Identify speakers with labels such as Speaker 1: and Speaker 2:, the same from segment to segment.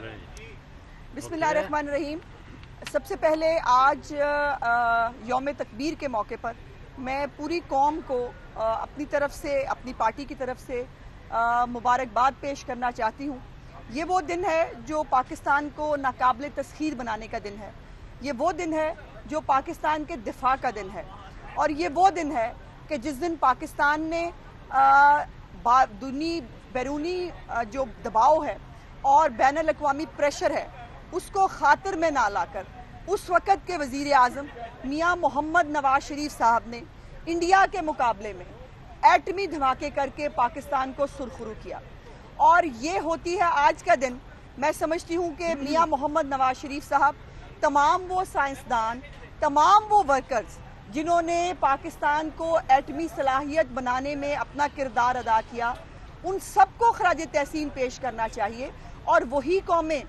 Speaker 1: बिस्मिल्लाहिर्रहमानिर्रहीम। सबसे पहले आज यौम तकबीर के मौके पर मैं पूरी कौम को अपनी तरफ से, अपनी पार्टी की तरफ से मुबारकबाद पेश करना चाहती हूँ। ये वो दिन है जो पाकिस्तान को नाकाबिल तस्खीर बनाने का दिन है। ये वो दिन है जो पाकिस्तान के दिफा का दिन है। और ये वो दिन है कि जिस दिन पाकिस्तान ने बैरूनी जो दबाव है और बैनुल अक़वामी प्रेशर है उसको खातिर में ना लाकर उस वक़्त के वज़ीर आज़म मियाँ मोहम्मद नवाज शरीफ साहब ने इंडिया के मुकाबले में एटमी धमाके करके पाकिस्तान को सुरखरू किया। और ये होती है आज का दिन। मैं समझती हूँ कि मियाँ मोहम्मद नवाज शरीफ साहब, तमाम वो साइंसदान, तमाम वो वर्कर्स जिन्होंने पाकिस्तान को एटमी सलाहियत बनाने में अपना किरदार अदा किया, उन सबको खराज तहसीन पेश करना चाहिए। और वही कौमें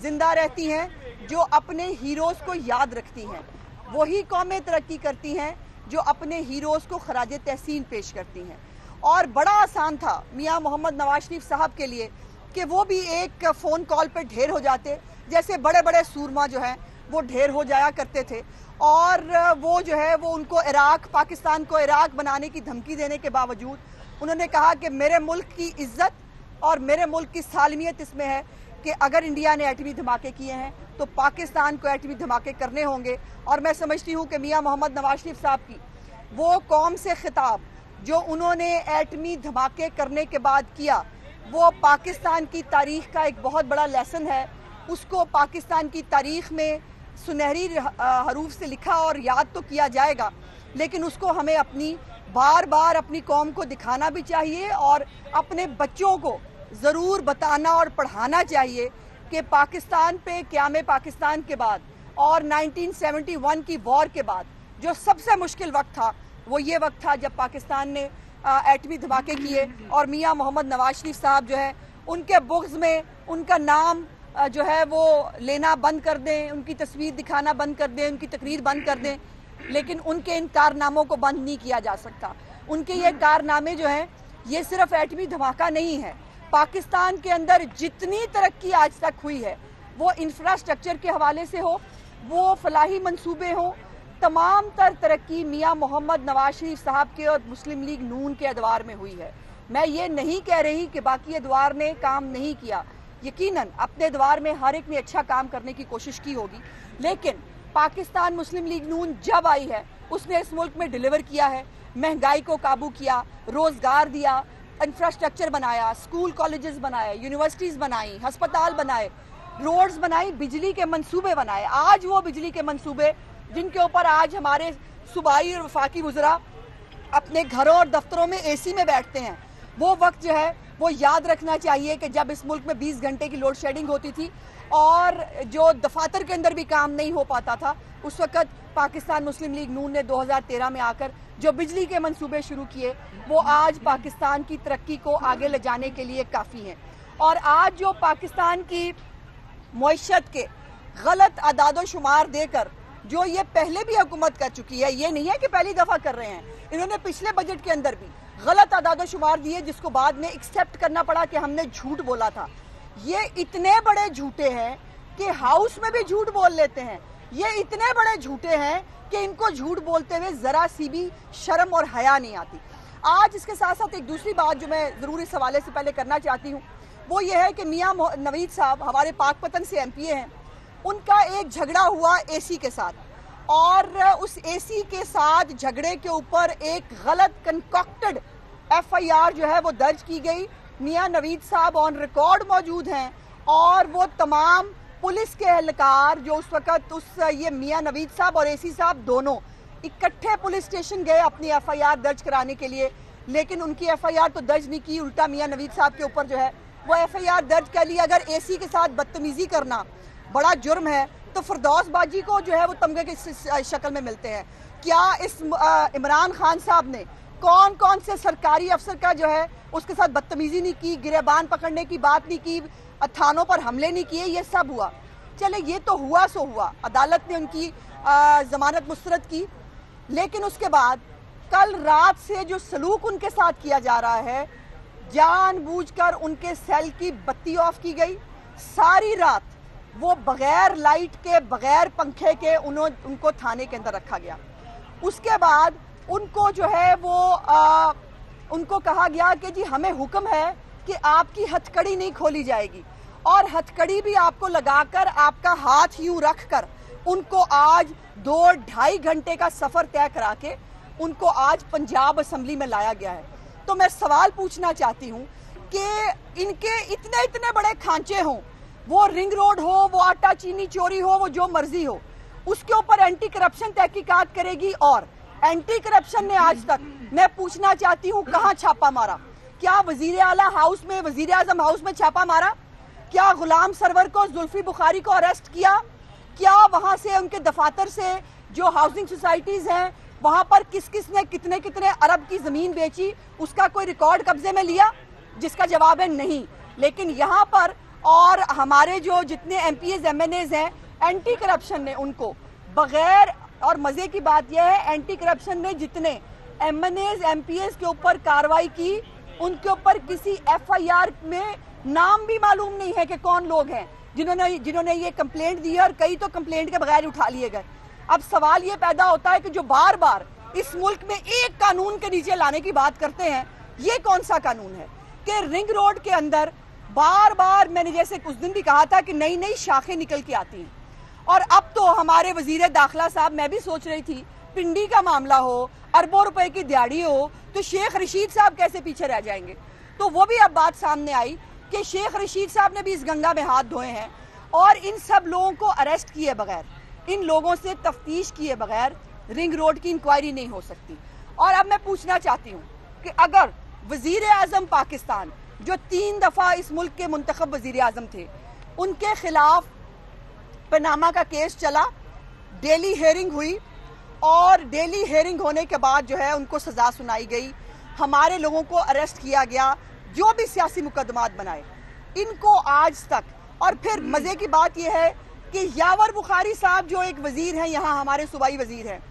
Speaker 1: जिंदा रहती हैं जो अपने हीरोज़ को याद रखती हैं। वही कौमें तरक्की करती हैं जो अपने हीरोज़ को खराज तहसीन पेश करती हैं। और बड़ा आसान था मियाँ मोहम्मद नवाज शरीफ साहब के लिए कि वो भी एक फ़ोन कॉल पे ढेर हो जाते, जैसे बड़े बड़े सूरमा जो हैं वो ढेर हो जाया करते थे। और वो जो है वो उनको पाकिस्तान को इराक बनाने की धमकी देने के बावजूद उन्होंने कहा कि मेरे मुल्क की इज्जत और मेरे मुल्क की सालमियत इसमें है कि अगर इंडिया ने एटमी धमाके किए हैं तो पाकिस्तान को एटमी धमाके करने होंगे। और मैं समझती हूँ कि मियाँ मोहम्मद नवाज शरीफ साहब की वो कौम से खिताब जो उन्होंने एटमी धमाके करने के बाद किया, वो पाकिस्तान की तारीख का एक बहुत बड़ा लेसन है। उसको पाकिस्तान की तारीख में सुनहरी हरूफ से लिखा और याद तो किया जाएगा, लेकिन उसको हमें बार बार अपनी कौम को दिखाना भी चाहिए और अपने बच्चों को ज़रूर बताना और पढ़ाना चाहिए कि पाकिस्तान पे क़याम पाकिस्तान के बाद और 1971 की वॉर के बाद जो सबसे मुश्किल वक्त था वो ये वक्त था जब पाकिस्तान ने एटमी धमाके किए। और मियाँ मोहम्मद नवाज शरीफ साहब जो है उनके बुग़्ज़ में उनका नाम जो है वो लेना बंद कर दें, उनकी तस्वीर दिखाना बंद कर दें, उनकी तकरीर बंद कर दें, लेकिन उनके इन कारनामों को बंद नहीं किया जा सकता। उनके ये कारनामे जो हैं ये सिर्फ एटमी धमाका नहीं है। पाकिस्तान के अंदर जितनी तरक्की आज तक हुई है वो इंफ्रास्ट्रक्चर के हवाले से हो, वो फलाही मंसूबे हों, तमाम तर तरक्की मियाँ मोहम्मद नवाज शरीफ साहब के और मुस्लिम लीग नून के अदवार में हुई है। मैं ये नहीं कह रही कि बाकी अदवार ने काम नहीं किया, यकीनन अपने अदवार में हर एक ने अच्छा काम करने की कोशिश की होगी, लेकिन पाकिस्तान मुस्लिम लीग नून जब आई है उसने इस मुल्क में डिलीवर किया है। महंगाई को काबू किया, रोजगार दिया, इंफ्रास्ट्रक्चर बनाया, स्कूल कॉलेजेस बनाए, यूनिवर्सिटीज़ बनाई, हस्पताल बनाए, रोड्स बनाई, बिजली के मंसूबे बनाए। आज वो बिजली के मंसूबे जिनके ऊपर आज हमारे सूबाई और वफाकी वज़रा अपने घरों और दफ्तरों में एसी में बैठते हैं, वो वक्त जो है वो याद रखना चाहिए कि जब इस मुल्क में 20 घंटे की लोड शेडिंग होती थी और जो दफातर के अंदर भी काम नहीं हो पाता था, उस वक़्त पाकिस्तान मुस्लिम लीग नून ने 2013 में आकर जो बिजली के मंसूबे शुरू किए वो आज पाकिस्तान की तरक्की को आगे ले जाने के लिए काफ़ी हैं। और आज जो पाकिस्तान की मईशत के गलत अदाद शुमार देकर जो ये पहले भी हुकूमत कर चुकी है, ये नहीं है कि पहली दफ़ा कर रहे हैं, इन्होंने पिछले बजट के अंदर भी गलत अदाद शुमार दिए जिसको बाद में एक्सेप्ट करना पड़ा कि हमने झूठ बोला था। ये इतने बड़े झूठे हैं कि हाउस में भी झूठ बोल लेते हैं। ये इतने बड़े झूठे हैं कि इनको झूठ बोलते हुए ज़रा सी भी शर्म और हया नहीं आती। आज इसके साथ साथ एक दूसरी बात जो मैं ज़रूर इस हवाले से पहले करना चाहती हूँ वो ये है कि मियाँ नवीद साहब हमारे पाकपतन से MPA हैं। उनका एक झगड़ा हुआ AC के साथ और उस AC के साथ झगड़े के ऊपर एक गलत कंकॉक्टेड FIR जो है वो दर्ज की गई। मियाँ नवीद साहब ऑन रिकॉर्ड मौजूद हैं और वो तमाम पुलिस के एहलकार जो उस वक़्त ये मियाँ नवीद साहब और AC साहब दोनों इकट्ठे पुलिस स्टेशन गए अपनी FIR दर्ज कराने के लिए, लेकिन उनकी FIR तो दर्ज नहीं की, उल्टा मियाँ नवीद साहब के ऊपर जो है वो FIR दर्ज कर ली। अगर AC के साथ बदतमीजी करना बड़ा जुर्म है तो फिरदौस बाजी को जो है वो तमगे की शक्ल में मिलते हैं। क्या इस इमरान खान साहब ने कौन कौन से सरकारी अफसर का जो है उसके साथ बदतमीजी नहीं की, गिरेबान पकड़ने की बात नहीं की, थानों पर हमले नहीं किए, ये सब हुआ। चले ये तो हुआ सो हुआ, अदालत ने उनकी जमानत मुस्तरद की, लेकिन उसके बाद कल रात से जो सलूक उनके साथ किया जा रहा है, जानबूझकर उनके सेल की बत्ती ऑफ की गई, सारी रात वो बगैर लाइट के, बगैर पंखे के उनको थाने के अंदर रखा गया। उसके बाद उनको जो है वो उनको कहा गया कि जी हमें हुक्म है कि आपकी हथकड़ी नहीं खोली जाएगी, और हथकड़ी भी आपको लगाकर, आपका हाथ यूं रख कर उनको आज 2-2.5 घंटे का सफर तय करा के उनको आज पंजाब असेंबली में लाया गया है। तो मैं सवाल पूछना चाहती हूं कि इनके इतने बड़े खांचे हों, वो रिंग रोड हो, वो आटा चीनी चोरी हो, वो जो मर्जी हो, उसके ऊपर एंटी करप्शन तहकीकात करेगी। और एंटी करप्शन ने आज तक, मैं पूछना चाहती हूं, कहां छापा मारा? क्या वजीर आला हाउस में, वजीर आजम हाउस में छापा मारा? क्या गुलाम सरवर को, जुल्फी बुखारी को अरेस्ट किया? क्या वहां से, उनके दफातर से जो हाउसिंग सोसाइटीज हैं, वहां पर किस किस ने कितने अरब की जमीन बेची, उसका कोई रिकॉर्ड कब्जे में लिया? जिसका जवाब है नहीं। लेकिन यहाँ पर और हमारे जो जितने एमपीएज एमएनएज हैं, एंटी करप्शन ने उनको बगैर, और मजे की बात यह है एंटी करप्शन ने जितने एमएनएज एमपीएज के ऊपर कार्रवाई की, उनके ऊपर किसी एफआईआर में नाम भी मालूम नहीं है कि कौन लोग हैं जिन्होंने ये कंप्लेंट दी है, और कई तो कंप्लेंट के बगैर उठा लिए गए। अब सवाल ये पैदा होता है कि जो बार बार इस मुल्क में एक कानून के नीचे लाने की बात करते हैं, ये कौन सा कानून है कि रिंग रोड के अंदर बार बार, मैंने जैसे उस दिन भी कहा था कि नई नई शाखें निकल के आती हैं। और अब तो हमारे वजीर दाखिला साहब, मैं भी सोच रही थी, पिंडी का मामला हो, अरबों रुपए की दिहाड़ी हो, तो शेख रशीद साहब कैसे पीछे रह जाएंगे? तो वो भी अब बात सामने आई कि शेख रशीद साहब ने भी इस गंगा में हाथ धोए हैं, और इन सब लोगों को अरेस्ट किए बगैर, इन लोगों से तफ्तीश किए बगैर रिंग रोड की इंक्वायरी नहीं हो सकती। और अब मैं पूछना चाहती हूँ कि अगर वजीर आजम पाकिस्तान, जो 3 दफा इस मुल्क के मुंतखब वजीर आजम थे, उनके खिलाफ पनामा का केस चला, डेली हेयरिंग हुई, और डेली हेयरिंग होने के बाद जो है उनको सजा सुनाई गई, हमारे लोगों को अरेस्ट किया गया, जो भी सियासी मुकदमात बनाए, इनको आज तक। और फिर मजे की बात यह है कि यावर बुखारी साहब जो एक वजीर हैं, यहाँ हमारे सूबाई वजीर हैं,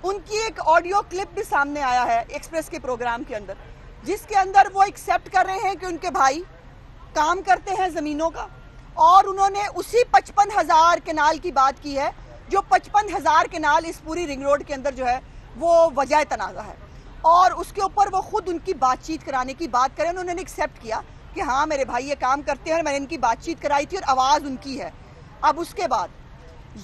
Speaker 1: उनकी एक ऑडियो क्लिप भी सामने आया है एक्सप्रेस के प्रोग्राम के अंदर, जिसके अंदर वो एक्सेप्ट कर रहे हैं कि उनके भाई काम करते हैं जमीनों का, और उन्होंने उसी 55,000 केनाल की बात की है, जो 55,000 केनाल इस पूरी रिंग रोड के अंदर जो है वो वजह तनाज़ा है, और उसके ऊपर वो खुद उनकी बातचीत कराने की बात करें। उन्होंने एक्सेप्ट किया कि हाँ मेरे भाई ये काम करते हैं, मैंने इनकी बातचीत कराई थी और आवाज़ उनकी है। अब उसके बाद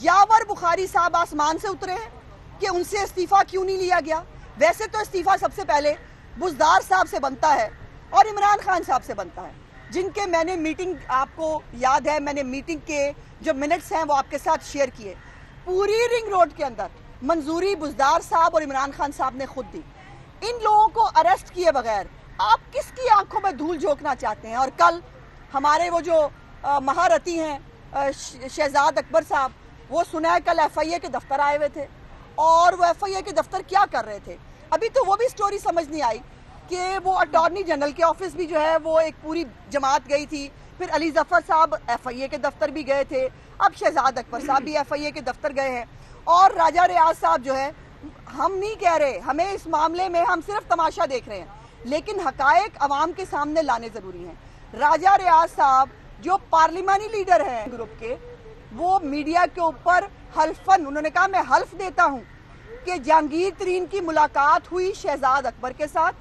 Speaker 1: यावर बुखारी साहब आसमान से उतरे हैं कि उनसे इस्तीफा क्यों नहीं लिया गया। वैसे तो इस्तीफा सबसे पहले बुज़दार साहब से बनता है और इमरान खान साहब से बनता है, जिनके मैंने मीटिंग, आपको याद है, मैंने मीटिंग के जो मिनट्स हैं वो आपके साथ शेयर किए। पूरी रिंग रोड के अंदर मंजूरी बुज़दार साहब और इमरान खान साहब ने खुद दी। इन लोगों को अरेस्ट किए बगैर आप किसकी आंखों में धूल झोंकना चाहते हैं? और कल हमारे वो जो महारथी हैं शहजाद अकबर साहब, वो सुना है कल एफआईए के दफ्तर आए हुए थे, और वो एफआईए के दफ्तर क्या कर रहे थे? अभी तो वो भी स्टोरी समझ नहीं आई कि वो अटॉर्नी जनरल के ऑफिस भी जो है वो एक पूरी जमात गई थी, फिर अली जफर साहब एफआईए के दफ्तर भी गए थे, अब शहजाद अकबर साहब भी एफआईए के दफ्तर गए हैं, और राजा रियाज साहब जो है, हम नहीं कह रहे, हमें इस मामले में हम सिर्फ तमाशा देख रहे हैं, लेकिन हकायक अवाम के सामने लाने जरूरी हैं। राजा रियाज साहब जो पार्लिमानी लीडर हैं ग्रुप के, वो मीडिया के ऊपर हल्फन, उन्होंने कहा मैं हल्फ देता हूं कि जहांगीर तरीन की मुलाकात हुई शहजाद अकबर के साथ,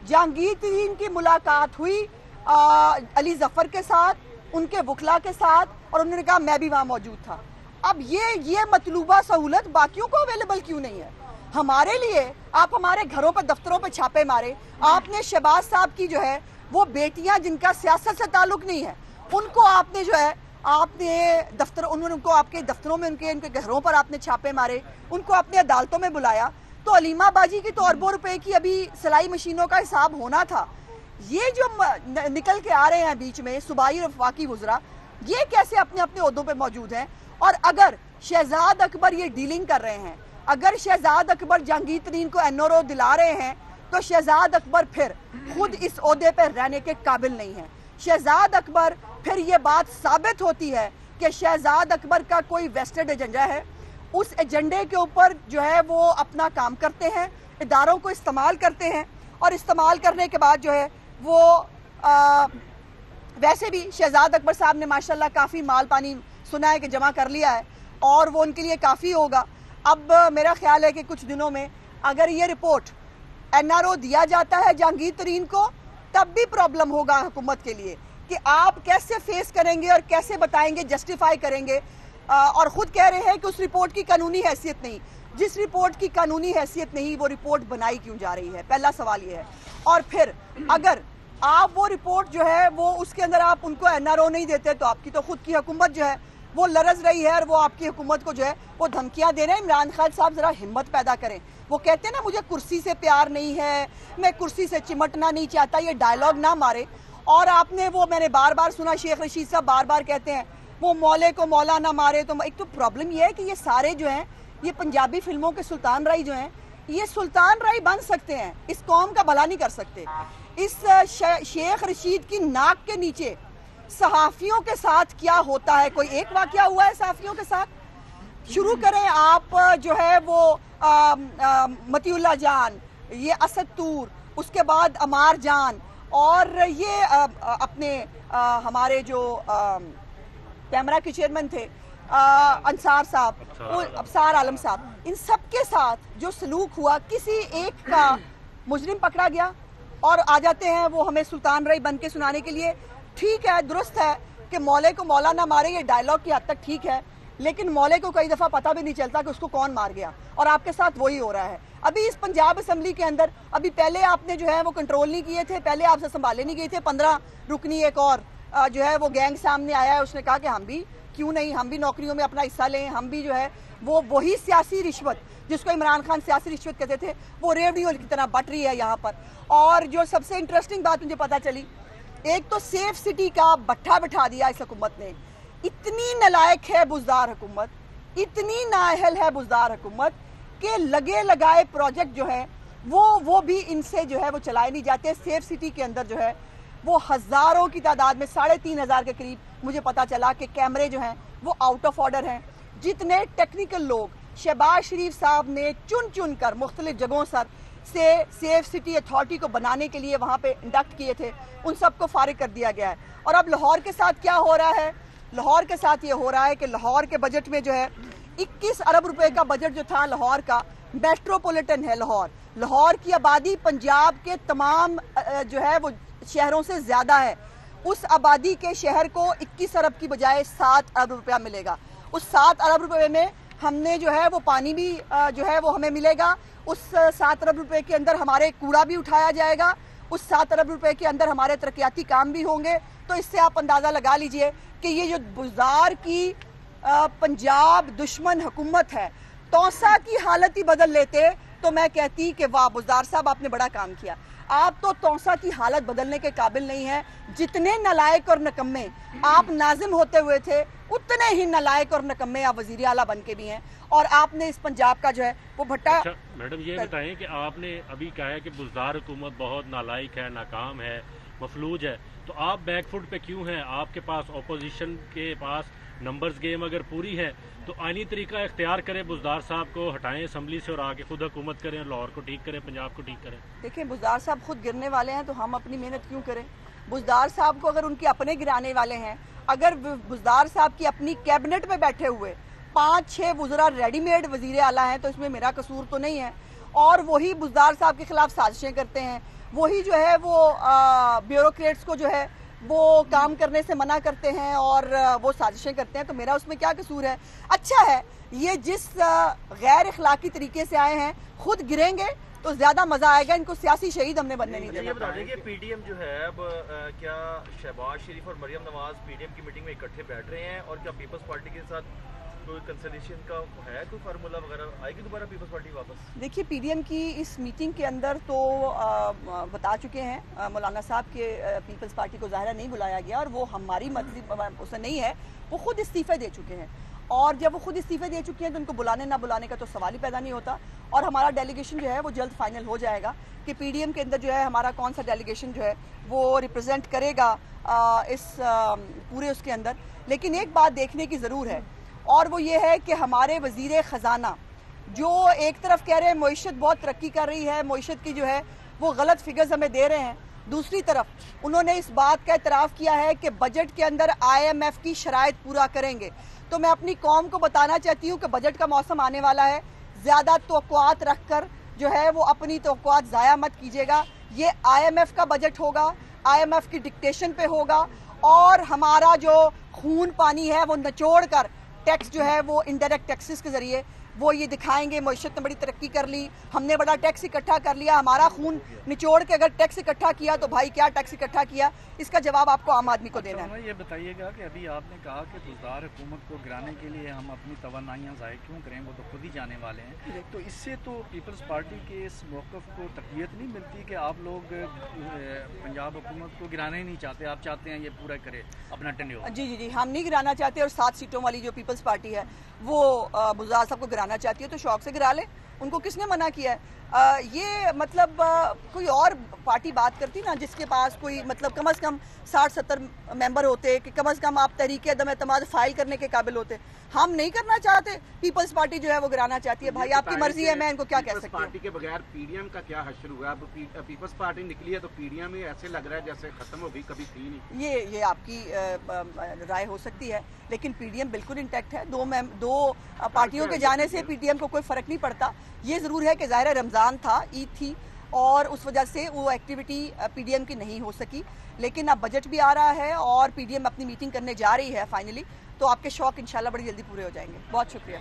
Speaker 1: जहांगीर तरीन की मुलाकात हुई अली जफर के साथ, उनके वकला के साथ, और उन्होंने कहा मैं भी वहां मौजूद था। अब ये मतलूबा सहूलत बाकियों को अवेलेबल क्यों नहीं है? हमारे लिए आप हमारे घरों पर, दफ्तरों पर छापे मारे। आपने शहबाज साहब की जो है वो बेटियां जिनका सियासत से ताल्लुक नहीं है, उनको आपने जो है आपने दफ्तर, उनको आपके दफ्तरों में, उनके घरों पर आपने छापे मारे, उनको आपने अदालतों में बुलाया। तो अलीमा बाजी की तो अरबों रुपए की अभी सिलाई मशीनों का हिसाब होना था। ये जो निकल के आ रहे हैं बीच में सूबाई और वफाकी वुज़रा, ये कैसे अपने अपने ओहदों पे मौजूद हैं? और अगर शहजाद अकबर ये डीलिंग कर रहे हैं, अगर शहजाद अकबर जहांगीर तरीन को एनओरो दिला रहे हैं, तो शहजाद अकबर फिर खुद इस ओहदे पर रहने के काबिल नहीं है। शहजाद अकबर, फिर ये बात साबित होती है कि शहजाद अकबर का कोई वेस्टेड एजेंडा है, उस एजेंडे के ऊपर जो है वो अपना काम करते हैं, इदारों को इस्तेमाल करते हैं, और इस्तेमाल करने के बाद जो है वो वैसे भी शहजाद अकबर साहब ने माशाल्लाह काफ़ी माल पानी सुना है कि जमा कर लिया है और वो उनके लिए काफ़ी होगा। अब मेरा ख्याल है कि कुछ दिनों में अगर ये रिपोर्ट NRO दिया जाता है जहांगीर तरीन को, तब भी प्रॉब्लम होगा हुकूमत के लिए कि आप कैसे फेस करेंगे और कैसे बताएंगे, जस्टिफाई करेंगे। और ख़ुद कह रहे हैं कि उस रिपोर्ट की कानूनी हैसियत नहीं। जिस रिपोर्ट की कानूनी हैसियत नहीं, वो रिपोर्ट बनाई क्यों जा रही है, पहला सवाल ये है। और फिर अगर आप वो रिपोर्ट जो है वो उसके अंदर आप उनको NRO नहीं देते, तो आपकी तो खुद की हुकूमत जो है वो लरज रही है और वो आपकी हुकूमत को जो है वो धमकियां दे रहे हैं। इमरान खान साहब ज़रा हिम्मत पैदा करें। वो कहते हैं ना, मुझे कुर्सी से प्यार नहीं है, मैं कुर्सी से चिमटना नहीं चाहता, ये डायलॉग ना मारे। और आपने वो मैंने बार बार सुना, शेख रशीद साहब बार बार कहते हैं वो मौले को मौला ना मारे। तो एक तो प्रॉब्लम ये है कि ये सारे जो हैं, ये पंजाबी फिल्मों के सुल्तान राय जो हैं, ये सुल्तान राय बन सकते हैं, इस कौम का भला नहीं कर सकते। इस शेख रशीद की नाक के नीचे सहाफ़ियों के साथ क्या होता है, कोई एक वाक़या हुआ है सहाफ़ियों के साथ? शुरू करें आप जो है वो मतीउल्लाह जान, ये असद तूर, उसके बाद अमार जान, और ये अपने हमारे जो कैमरा के चेयरमैन थे अंसार साहब, अबसार आलम साहब, इन सब के साथ जो सलूक हुआ, किसी एक का मुजरिम पकड़ा गया और आ जाते हैं वो हमें सुल्तान राय बन के सुनाने के लिए। ठीक है, दुरुस्त है कि मौले को मौला ना मारे, ये डायलॉग की हद तक ठीक है, लेकिन मौले को कई दफ़ा पता भी नहीं चलता कि उसको कौन मार गया, और आपके साथ वही हो रहा है। अभी इस पंजाब असम्बली के अंदर अभी पहले आपने जो है वो कंट्रोल नहीं किए थे, पहले आपसे संभाले नहीं गए थे। 15 रुकनी एक और जो है वो गैंग सामने आया है, उसने कहा कि हम भी क्यों नहीं, हम भी नौकरियों में अपना हिस्सा लें, हम भी जो है वो वही सियासी रिश्वत जिसको इमरान खान सियासी रिश्वत कहते थे, वो रेवड़ियों की तरह बट रही है यहाँ पर। और जो सबसे इंटरेस्टिंग बात मुझे पता चली, एक तो सेफ सिटी का भट्ठा बिठा दिया इस हुकूमत ने। इतनी नालायक है बुज़दार हुकूमत, इतनी नाअहल है बुज़दार हुकूमत कि लगे लगाए प्रोजेक्ट जो है वो भी इनसे जो है वो चलाए नहीं जाते। सेफ सिटी के अंदर जो है वो हज़ारों की तादाद में, 3,500 के करीब मुझे पता चला कि कैमरे जो हैं वो आउट ऑफ ऑर्डर हैं। जितने टेक्निकल लोग शहबाज शरीफ साहब ने चुन चुन कर मुख्तलिफ जगहों से सेफ सिटी अथॉरिटी को बनाने के लिए वहाँ पे इंडक्ट किए थे, उन सबको फारिग कर दिया गया है। और अब लाहौर के साथ क्या हो रहा है? लाहौर के साथ ये हो रहा है कि लाहौर के बजट में जो है 21 अरब रुपए का बजट जो था लाहौर का, मेट्रोपॉलिटन है लाहौर। लाहौर की आबादी पंजाब के तमाम जो है वो शहरों से ज़्यादा है। उस आबादी के शहर को 21 अरब की बजाय 7 अरब रुपया मिलेगा। उस 7 अरब रुपए में हमने जो है वो पानी भी जो है वो हमें मिलेगा। उस 7 अरब रुपए के अंदर हमारे कूड़ा भी उठाया जाएगा। उस 7 अरब रुपए के अंदर हमारे तरक्याती काम भी होंगे। तो इससे आप अंदाज़ा लगा लीजिए कि ये जो बुज़दार की पंजाब दुश्मन हुकूमत है, तौसा की हालत ही बदल लेते तो मैं कहती कि वाह बुज़दार साहब, आपने बड़ा काम किया। आप तो तौसा की हालत बदलने के काबिल नहीं है। जितने नलायक और नकम्मे आप नाजिम होते हुए थे, उतने ही नलायक और नकम्मे आप वज़ीर आला बन के भी हैं। और आपने इस पंजाब का जो है वो भट्टा।
Speaker 2: अच्छा मैडम, ये बताएं कि आपने अभी कहा है कि बुज़दार हुकूमत बहुत नालायक है, नाकाम है, मफलूज है, तो आप बैकफुट पे क्यों हैं? आपके पास अपोजिशन के पास नंबर्स गेम अगर पूरी है तो आईनी तरीका इख्तियार करें, बुज़दार साहब को हटाएं असम्बली से और आके खुद हुकूमत करें, लाहौर को ठीक करें, पंजाब को ठीक करें।
Speaker 1: देखिए, बुज़दार साहब खुद गिरने वाले हैं तो हम अपनी मेहनत क्यों करें? बुज़दार साहब को अगर उनके अपने गिराने वाले हैं, अगर बुज़दार साहब की अपनी कैबिनेट में बैठे हुए 5-6 वज़रा रेडीमेड वज़ीर आला हैं तो इसमें मेरा कसूर तो नहीं है। और वही बुज़दार साहब के खिलाफ साजिशें करते हैं, वही जो है वो ब्यूरोक्रेट्स को जो है वो काम करने से मना करते हैं और वो साजिशें करते हैं, तो मेरा उसमें क्या कसूर है? अच्छा है, ये जिस गैर अखलाकी तरीके से आए हैं, खुद गिरेंगे तो ज्यादा मजा आएगा। इनको सियासी शहीद हमने बनने नहीं देना।
Speaker 3: ये बता दें कि पीडीएम जो है अब क्या शहबाज शरीफ और मरियम नवाज पीडीएम की मीटिंग में इकट्ठे बैठ रहे हैं, और क्या पीपल्स पार्टी के साथ कोई कंसल्टेशन का है, कोई फार्मूला वगैरह आएगी दोबारा पीपल्स पार्टी वापस?
Speaker 1: देखिए, पीडीएम की इस मीटिंग के अंदर तो बता चुके हैं मौलाना साहब के पीपल्स पार्टी को ज़ाहिर नहीं बुलाया गया, और वो हमारी मर्जी उसे नहीं है, वो खुद इस्तीफे दे चुके हैं। और जब वो खुद इस्तीफे दे चुके हैं तो उनको बुलाने ना बुलाने का तो सवाल ही पैदा नहीं होता। और हमारा डेलीगेशन जो है वो जल्द फाइनल हो जाएगा कि पीडीएम के अंदर जो है हमारा कौन सा डेलीगेशन जो है वो रिप्रेजेंट करेगा इस पूरे उसके अंदर। लेकिन एक बात देखने की ज़रूर है, और वो ये है कि हमारे वज़ीर ख़जाना जो एक तरफ कह रहे हैं मईशत बहुत तरक्की कर रही है, मईशत की जो है वो गलत फिगर्स हमें दे रहे हैं, दूसरी तरफ उन्होंने इस बात का इतराफ़ किया है कि बजट के अंदर IMF की शराइत पूरा करेंगे। तो मैं अपनी कौम को बताना चाहती हूँ कि बजट का मौसम आने वाला है, ज़्यादा तवक्कुआत रख कर जो है वो अपनी तवक्कुआत ज़ाया मत कीजिएगा। ये IMF का बजट होगा, IMF की डिक्टेशन पे होगा, और हमारा जो खून पानी है वो निचोड़ कर टैक्स जो है वो इनडायरेक्ट टैक्सेस के ज़रिए वो ये दिखाएंगे मईशत ने बड़ी तरक्की कर ली, हमने बड़ा टैक्स इकट्ठा कर लिया। हमारा खून निचोड़ के अगर टैक्स इकट्ठा किया तो भाई क्या टैक्स इकट्ठा किया, इसका जवाब आपको आम आदमी को देना है।
Speaker 4: ये बताइएगा कि अभी आपने कहा कि बुज़दार हुकूमत को गिराने के लिए हम अपनी तवन्नाइयाँ ज़ाहिर क्यों करें, वो तो खुद ही जाने वाले हैं। तो इससे तो पीपल्स पार्टी के इस मौक़िफ़ को तक़वियत नहीं मिलती कि आप लोग पंजाब हुकूमत को गिराना ही नहीं चाहते, आप चाहते हैं ये पूरा करे अपना टेन्योर।
Speaker 1: जी जी जी, हम नहीं गिराना चाहते, और 7 सीटों वाली जो पीपल्स पार्टी है वो बुज़दार साहब को गिराना चाहती है तो शौक से गिरा ले, उनको किसने मना किया है। ये मतलब कोई और पार्टी बात करती ना जिसके पास कोई मतलब कम से कम 60-70 मेंबर होते, कि कम से कम आप तहरीक अदम एतमाद फाइल करने के काबिल होते। हम नहीं करना चाहते, पीपल्स पार्टी जो है वो गिराना चाहती है। भाई आपकी मर्जी है, मैं इनको क्या कह सकती हूँ।
Speaker 5: पार्टी के बगैर पीडीएम का क्या हश्र हुआ? अब पीपल्स पार्टी निकली है तो पीडीएम ही ऐसे लग रहा है जैसे खत्म हो गई, कभी थी नहीं।
Speaker 1: ये आपकी राय हो सकती है, लेकिन पीडीएम बिल्कुल इंटैक्ट है। दो पार्टियों के जाने से पीडीएम को कोई फर्क नहीं पड़ता। ये जरूर है कि ज़ाहिर रमज़ान था, ईद थी, और उस वजह से वो एक्टिविटी पीडीएम की नहीं हो सकी। लेकिन अब बजट भी आ रहा है और पीडीएम अपनी मीटिंग करने जा रही है फाइनली, तो आपके शौक इंशाल्लाह बड़ी जल्दी पूरे हो जाएंगे। बहुत शुक्रिया।